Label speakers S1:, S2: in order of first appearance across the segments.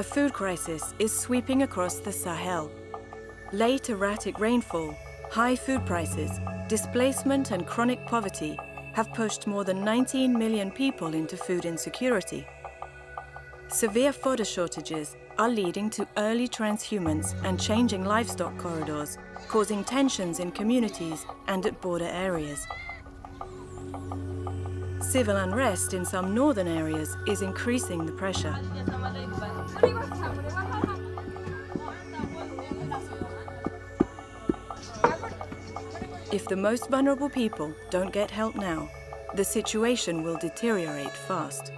S1: A food crisis is sweeping across the Sahel. Late erratic rainfall, high food prices, displacement and chronic poverty have pushed more than 19 million people into food insecurity. Severe fodder shortages are leading to early transhumance and changing livestock corridors, causing tensions in communities and at border areas. Civil unrest in some northern areas is increasing the pressure. If the most vulnerable people don't get help now, the situation will deteriorate fast.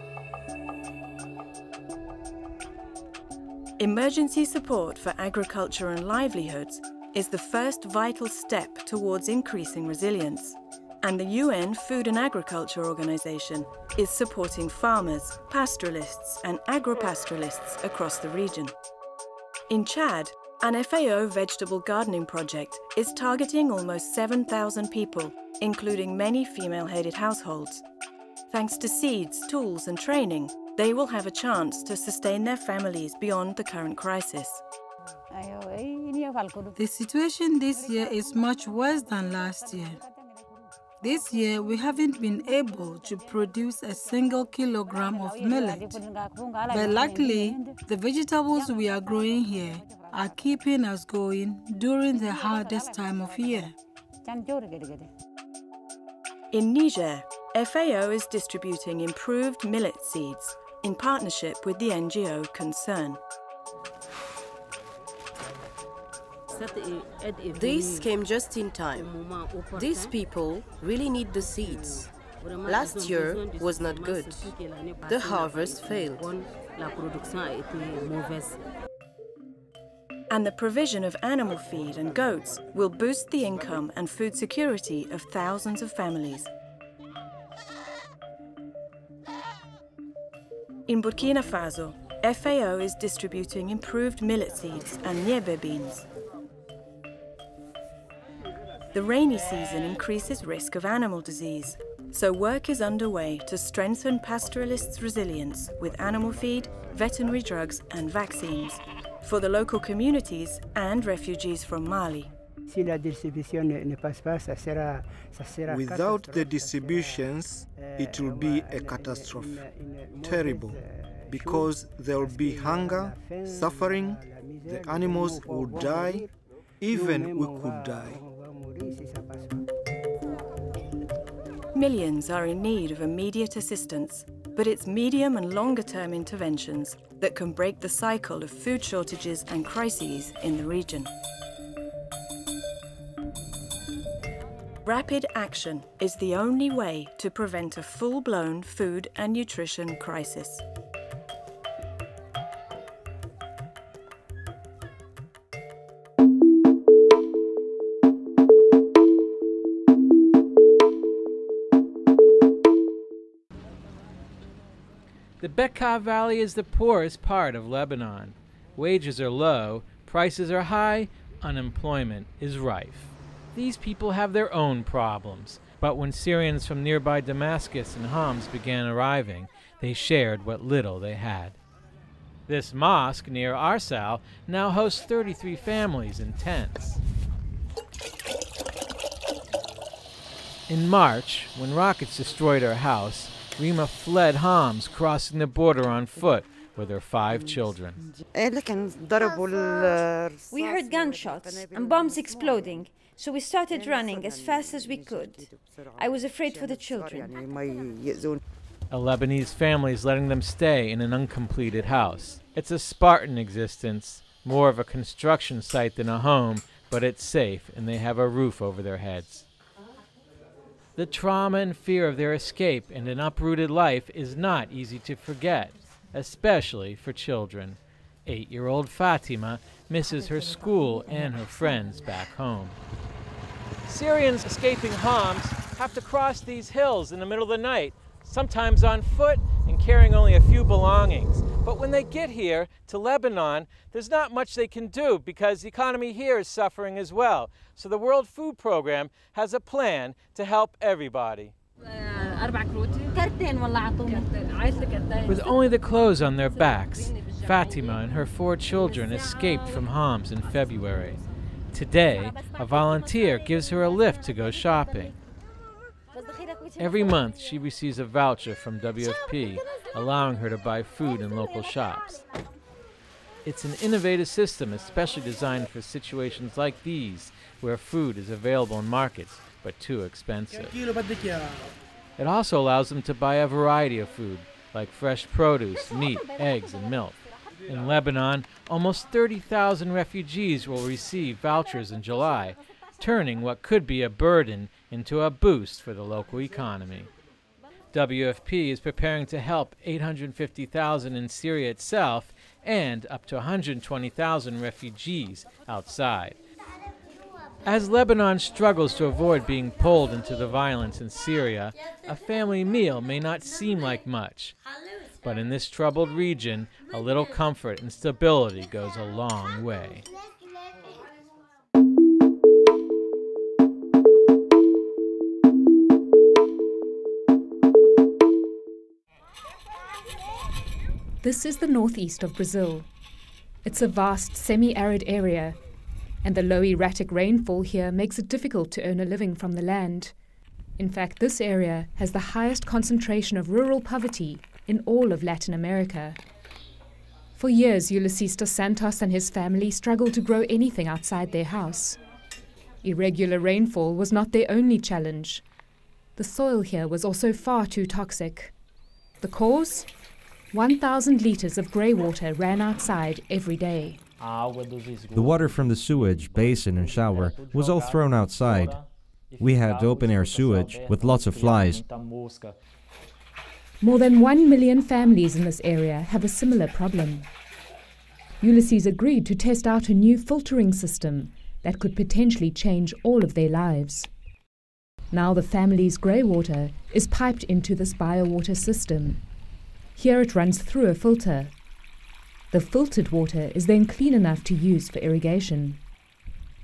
S1: Emergency support for agriculture and livelihoods is the first vital step towards increasing resilience. And the UN Food and Agriculture Organization is supporting farmers, pastoralists and agropastoralists across the region. In Chad, an FAO vegetable gardening project is targeting almost 7,000 people, including many female-headed households. Thanks to seeds, tools and training, they will have a chance to sustain their families beyond the current crisis.
S2: The situation this year is much worse than last year. This year, we haven't been able to produce a single kilogram of millet. But luckily, the vegetables we are growing here are keeping us going during the hardest time of year.
S1: In Niger, FAO is distributing improved millet seeds in partnership with the NGO Concern.
S3: This came just in time. These people really need the seeds. Last year was not good. The harvest failed.
S1: And the provision of animal feed and goats will boost the income and food security of thousands of families. In Burkina Faso, FAO is distributing improved millet seeds and niébé beans. The rainy season increases risk of animal disease, so work is underway to strengthen pastoralists' resilience with animal feed, veterinary drugs and vaccines for the local communities and refugees from Mali.
S4: Without the distributions, it will be a catastrophe. Terrible, because there will be hunger, suffering, the animals will die, even we could die.
S1: Millions are in need of immediate assistance, but it's medium and longer-term interventions that can break the cycle of food shortages and crises in the region. Rapid action is the only way to prevent a full-blown food and nutrition crisis.
S5: The Bekaa Valley is the poorest part of Lebanon. Wages are low, prices are high, unemployment is rife. These people have their own problems, but when Syrians from nearby Damascus and Homs began arriving, they shared what little they had. This mosque near Arsal now hosts 33 families in tents. In March, when rockets destroyed her house, Rima fled Homs, crossing the border on foot with her 5 children.
S6: We heard gunshots and bombs exploding, so we started running as fast as we could. I was afraid for the children.
S5: A Lebanese family is letting them stay in an uncompleted house. It's a Spartan existence, more of a construction site than a home, but it's safe and they have a roof over their heads. The trauma and fear of their escape and an uprooted life is not easy to forget, especially for children. 8-year-old Fatima misses her school and her friends back home. Syrians escaping Homs have to cross these hills in the middle of the night, sometimes on foot and carrying only a few belongings. But when they get here to Lebanon, there's not much they can do because the economy here is suffering as well. So the World Food Program has a plan to help everybody. With only the clothes on their backs, Fatima and her 4 children escaped from Homs in February. Today, a volunteer gives her a lift to go shopping. Every month, she receives a voucher from WFP, allowing her to buy food in local shops. It's an innovative system especially designed for situations like these, where food is available in markets, but too expensive. It also allows them to buy a variety of food, like fresh produce, meat, eggs, and milk. In Lebanon, almost 30,000 refugees will receive vouchers in July, turning what could be a burden into a boost for the local economy. WFP is preparing to help 850,000 in Syria itself and up to 120,000 refugees outside. As Lebanon struggles to avoid being pulled into the violence in Syria, a family meal may not seem like much. But in this troubled region, a little comfort and stability goes a long way.
S7: This is the northeast of Brazil. It's a vast semi-arid area, and the low erratic rainfall here makes it difficult to earn a living from the land. In fact, this area has the highest concentration of rural poverty in all of Latin America. For years, Ulysses dos Santos and his family struggled to grow anything outside their house. Irregular rainfall was not their only challenge. The soil here was also far too toxic. The cause? 1,000 litres of grey water ran outside every day.
S8: The water from the sewage, basin and shower was all thrown outside. We had open-air sewage with lots of flies.
S7: More than 1 million families in this area have a similar problem. Ulysses agreed to test out a new filtering system that could potentially change all of their lives. Now the family's grey water is piped into this biowater system. Here it runs through a filter. The filtered water is then clean enough to use for irrigation.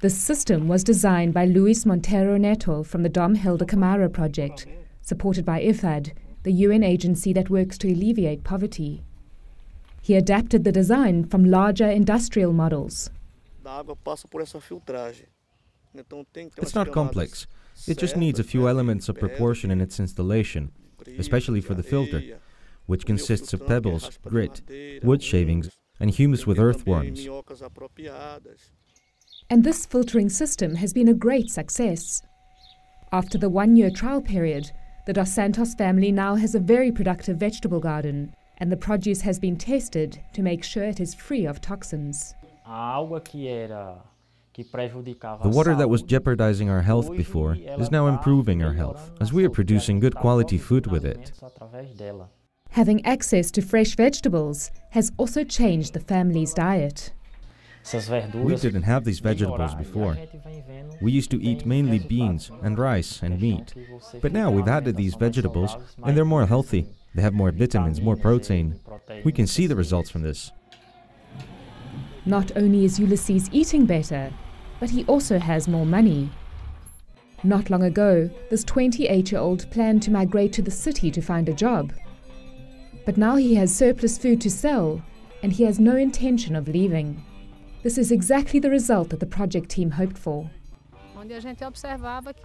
S7: This system was designed by Luis Monteiro Neto from the Dom Helder Camara project, supported by IFAD, the UN agency that works to alleviate poverty. He adapted the design from larger industrial models.
S8: It's not complex. It just needs a few elements of proportion in its installation, especially for the filter, which consists of pebbles, grit, wood shavings, and humus with earthworms.
S7: And this filtering system has been a great success. After the 1-year trial period, the Dos Santos family now has a very productive vegetable garden, and the produce has been tested to make sure it is free of toxins.
S8: The water that was jeopardizing our health before is now improving our health, as we are producing good quality food with it.
S7: Having access to fresh vegetables has also changed the family's diet.
S8: We didn't have these vegetables before. We used to eat mainly beans and rice and meat. But now we've added these vegetables and they're more healthy. They have more vitamins, more protein. We can see the results from this.
S7: Not only is Ulysses eating better, but he also has more money. Not long ago, this 28-year-old planned to migrate to the city to find a job. But now he has surplus food to sell, and he has no intention of leaving. This is exactly the result that the project team hoped for.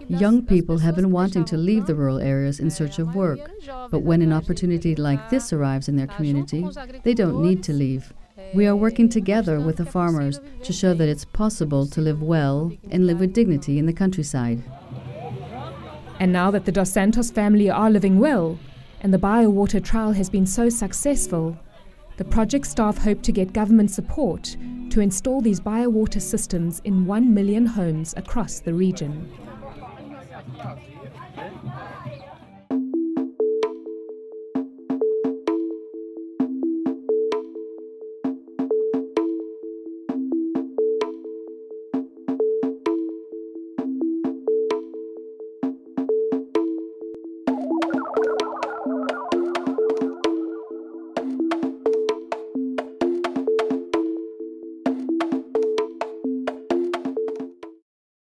S9: Young people have been wanting to leave the rural areas in search of work, but when an opportunity like this arrives in their community, they don't need to leave. We are working together with the farmers to show that it's possible to live well and live with dignity in the countryside.
S7: And now that the Dos Santos family are living well, and the biowater trial has been so successful, the project staff hope to get government support to install these biowater systems in 1 million homes across the region.